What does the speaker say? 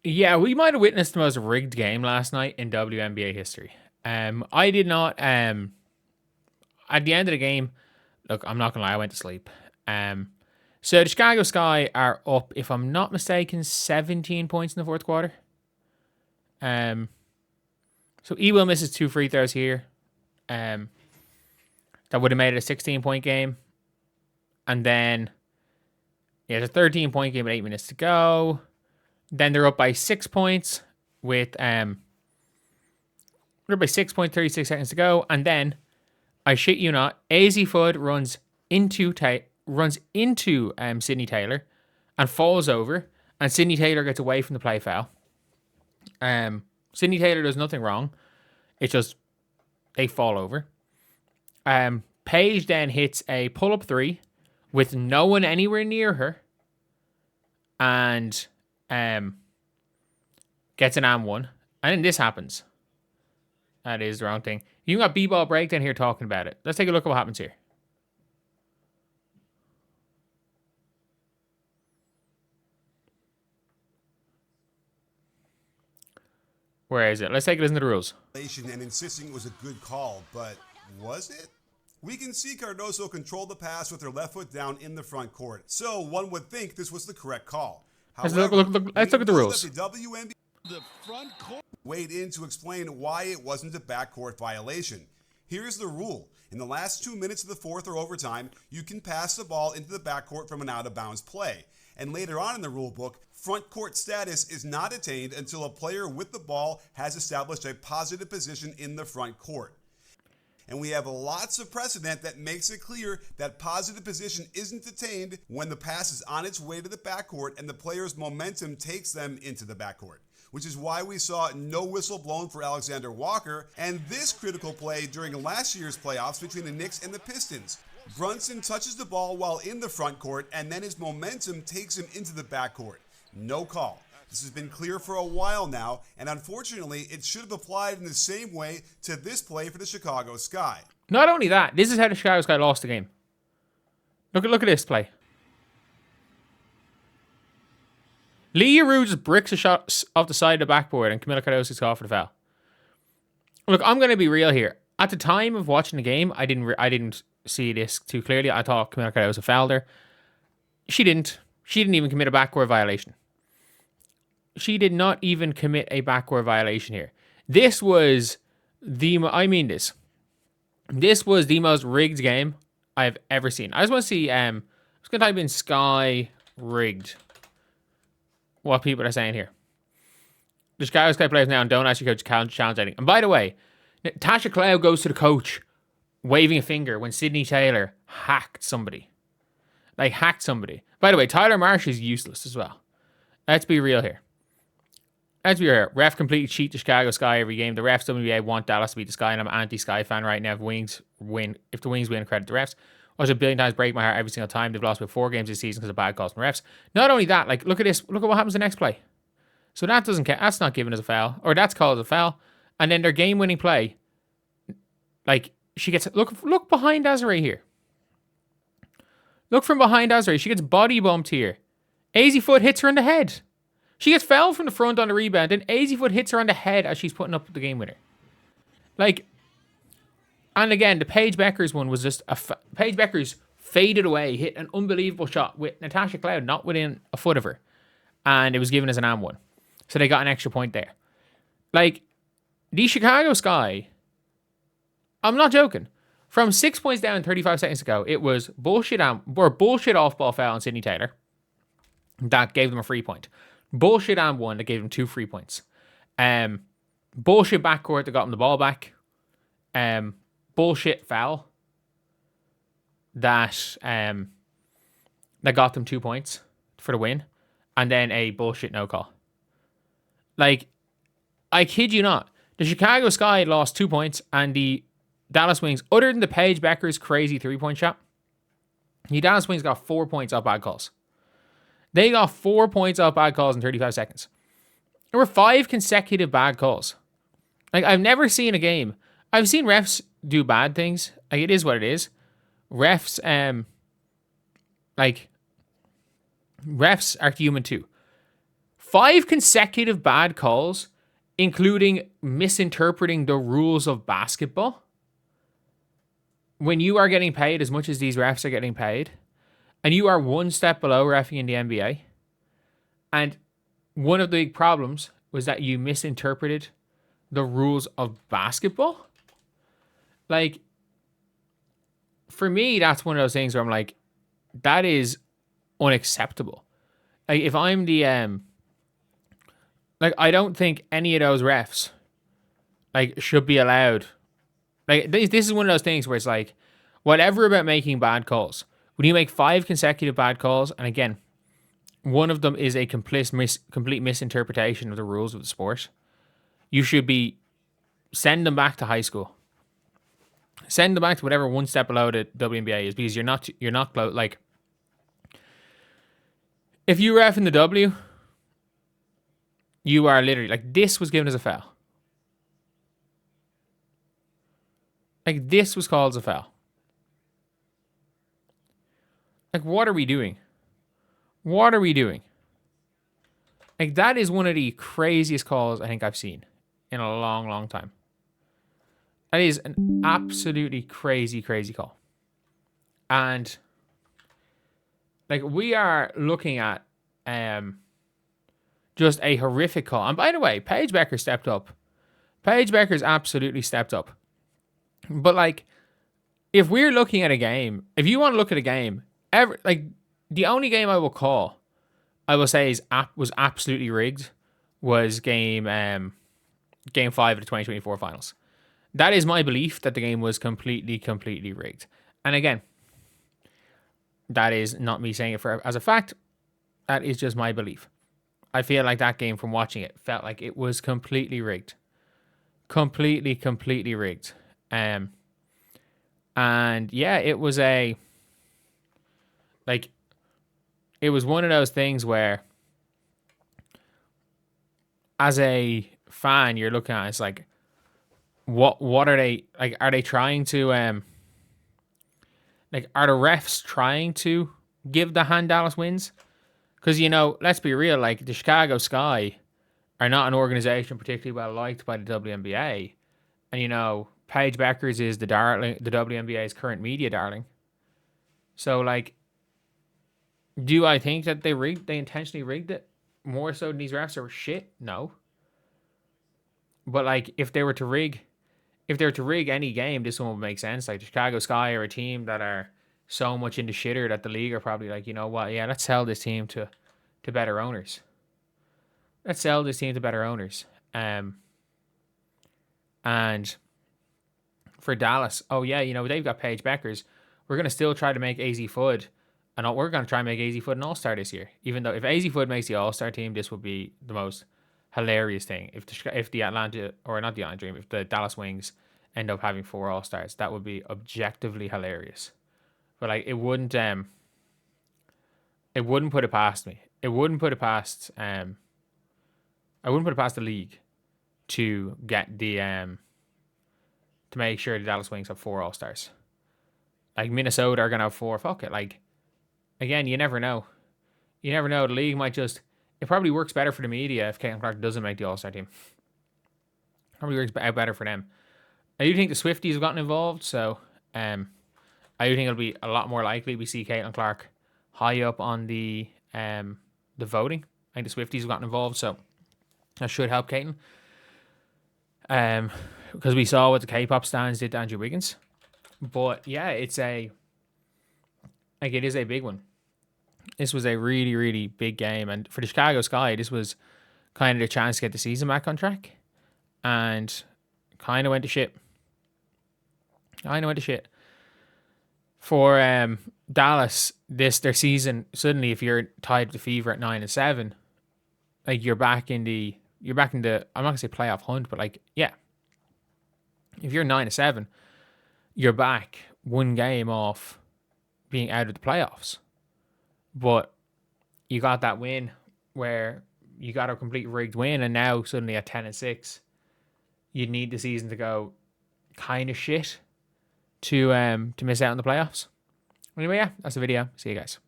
Yeah, we might have witnessed the most rigged game last night in WNBA history. I did not. At the end of the game, look, I'm not gonna lie, I went to sleep. So the Chicago Sky are up, if I'm not mistaken, 17 points in the fourth quarter. Um, so Ewell misses 2 free throws here. That would have made it a 16-point game, and then it's a 13-point game with 8 minutes to go. Then they're up by 6 points with they're up by 6 points, 36 seconds to go, and then I shit you not, AZ Fudd runs into Sydney Taylor and falls over, and Sydney Taylor gets away from the play foul. Sydney Taylor does nothing wrong. It's just they fall over. Paige then hits a pull-up three with no one anywhere near her, and gets an and one, and then this happens. That is the wrong thing. You got B-Ball Breakdown here talking about it. Let's take a look at what happens here. Where is it? Let's take a listen to the rules. And insisting it was a good call, but was it? We can see Cardoso control the pass with her left foot down in the front court, so one would think this was the correct call. However, let's look at the rules. The WNBA weighed in to explain why it wasn't a backcourt violation. Here's the rule. In the last 2 minutes of the fourth or overtime, you can pass the ball into the backcourt from an out-of-bounds play. And later on in the rule book, front court status is not attained until a player with the ball has established a positive position in the front court. And we have lots of precedent that makes it clear that positive position isn't attained when the pass is on its way to the backcourt and the player's momentum takes them into the backcourt, which is why we saw no whistle blown for Alexander Walker and this critical play during last year's playoffs between the Knicks and the Pistons. Brunson touches the ball while in the front court, and then his momentum takes him into the backcourt. No call. This has been clear for a while now, and unfortunately, it should have applied in the same way to this play for the Chicago Sky. Not only that, this is how the Chicago Sky lost the game. Look at this play. Leah Rue just bricks a shot off the side of the backboard, and Camila Cardoso is called for the foul. Look, I'm going to be real here. At the time of watching the game, I didn't see this too clearly. I thought Camila Cardoso fouled her. She didn't. She didn't even commit a backcourt violation. She did not even commit a backcourt violation here. This was This was the most rigged game I've ever seen. I just want to see, I'm just going to type in Sky rigged. What people are saying here. The Chicago Sky players now don't actually coach challenge anything. And by the way, Tasha Cloud goes to the coach waving a finger when Sydney Taylor hacked somebody. Hacked somebody. By the way, Tyler Marsh is useless as well. Let's be real here. Ref completely cheat the Chicago Sky every game. The refs WNBA want Dallas to beat the Sky, and I'm an anti-Sky fan right now. If the Wings win, credit the refs. Watch a billion times break my heart every single time. They've lost about 4 games this season because of bad calls from refs. Not only that, look at this. Look at what happens the next play. So that doesn't count. That's not given as a foul, or that's called as a foul. And then their game-winning play, she gets look behind Azare here. Look from behind Azare. She gets body bumped here. AZ Fudd hits her in the head. She gets fouled from the front on the rebound, and AZ Fudd hits her on the head as she's putting up the game winner. And again, the Paige Bueckers one was just Paige Bueckers faded away, hit an unbelievable shot with Natasha Cloud not within a foot of her, and it was given as an and one. So they got an extra point there. The Chicago Sky, I'm not joking. From 6 points down 35 seconds ago, it was bullshit off-ball foul on Sydney Taylor. That gave them a free point. Bullshit and one that gave them 2 free points. Bullshit backcourt that got them the ball back. Bullshit foul that got them 2 points for the win. And then a bullshit no call. I kid you not. The Chicago Sky lost 2 points, and the Dallas Wings, other than the Paige Bueckers crazy 3-point shot, the Dallas Wings got 4 points off bad calls. They got 4 points off bad calls in 35 seconds. There were 5 consecutive bad calls. I've never seen a game. I've seen refs do bad things. It is what it is. Refs are human too. 5 consecutive bad calls, including misinterpreting the rules of basketball. When you are getting paid as much as these refs are getting paid, and you are one step below reffing in the NBA, and one of the big problems was that you misinterpreted the rules of basketball. Like, for me, that's one of those things where I'm like, that is unacceptable. Like, if I'm the like, I don't think any of those refs like should be allowed. Like, this is one of those things where it's like, whatever about making bad calls. When you make 5 consecutive bad calls, and again, one of them is a complete misinterpretation of the rules of the sport, you should be send them back to high school. Send them back to whatever one step below the WNBA is, because you're not close. Like, if you ref in the W, you are literally like, this was given as a foul. Like, this was called as a foul. Like, what are we doing? What are we doing? Like, that is one of the craziest calls I think I've seen in a long, long time. That is an absolutely crazy, crazy call. And like, we are looking at just a horrific call. And by the way, Paige Bueckers stepped up. Paige Bueckers absolutely stepped up. But like, if we're looking at a game, if you want to look at a game, like, the only game I will call, I will say was absolutely rigged, was game 5 of the 2024 finals. That is my belief, that the game was completely, completely rigged. And again, that is not me saying it as a fact. That is just my belief. I feel like that game, from watching it, felt like it was completely rigged. Completely, completely rigged. And yeah, it was it was one of those things where, as a fan, you're looking at it, it's like, what are they, like, are they trying to like, are the refs trying to give the hand Dallas wins? Because, you know, let's be real, like, the Chicago Sky are not an organization particularly well liked by the WNBA. And, you know, Paige Bueckers is the WNBA's current media darling. So, like, do I think that they intentionally rigged it more so than these refs are shit? No. But like, if they were to rig any game, this one would make sense. Like, the Chicago Sky are a team that are so much into shitter that the league are probably like, you know what? Yeah, let's sell this team to better owners. Let's sell this team to better owners. And for Dallas, oh yeah, you know, they've got Paige Bueckers. We're going to still try to make AZ Fudd, and we're going to try and make AZ Fudd an All-Star this year. Even though if AZ Fudd makes the All-Star team, this would be the most hilarious thing. If the Atlanta, or not the Atlanta Dream, if the Dallas Wings end up having 4 All-Stars, that would be objectively hilarious. But like, it wouldn't put it past me. It wouldn't put it past I wouldn't put it past the league to get the to make sure the Dallas Wings have 4 All-Stars. Like, Minnesota are gonna have 4. Fuck it. Like, again, you never know. You never know. The league might just, it probably works better for the media if Caitlin Clark doesn't make the All-Star team. Probably works out better for them. I do think the Swifties have gotten involved, so I do think it'll be a lot more likely we see Caitlin Clark high up on the voting. I think the Swifties have gotten involved, so that should help Caitlin. Because we saw what the K-pop stands did to Andrew Wiggins. But yeah, it is a big one. This was a really, really big game, and for the Chicago Sky, this was kind of the chance to get the season back on track, and kind of went to shit. For Dallas, their season, suddenly, if you're tied with the Fever at 9-7, like, you're back in the I'm not gonna say playoff hunt, but like, yeah, if you're 9-7, you're back one game off being out of the playoffs. But you got that win where you got a complete rigged win, and now suddenly at 10-6, you need the season to go kind of shit to miss out on the playoffs. Anyway, yeah, that's the video. See you guys.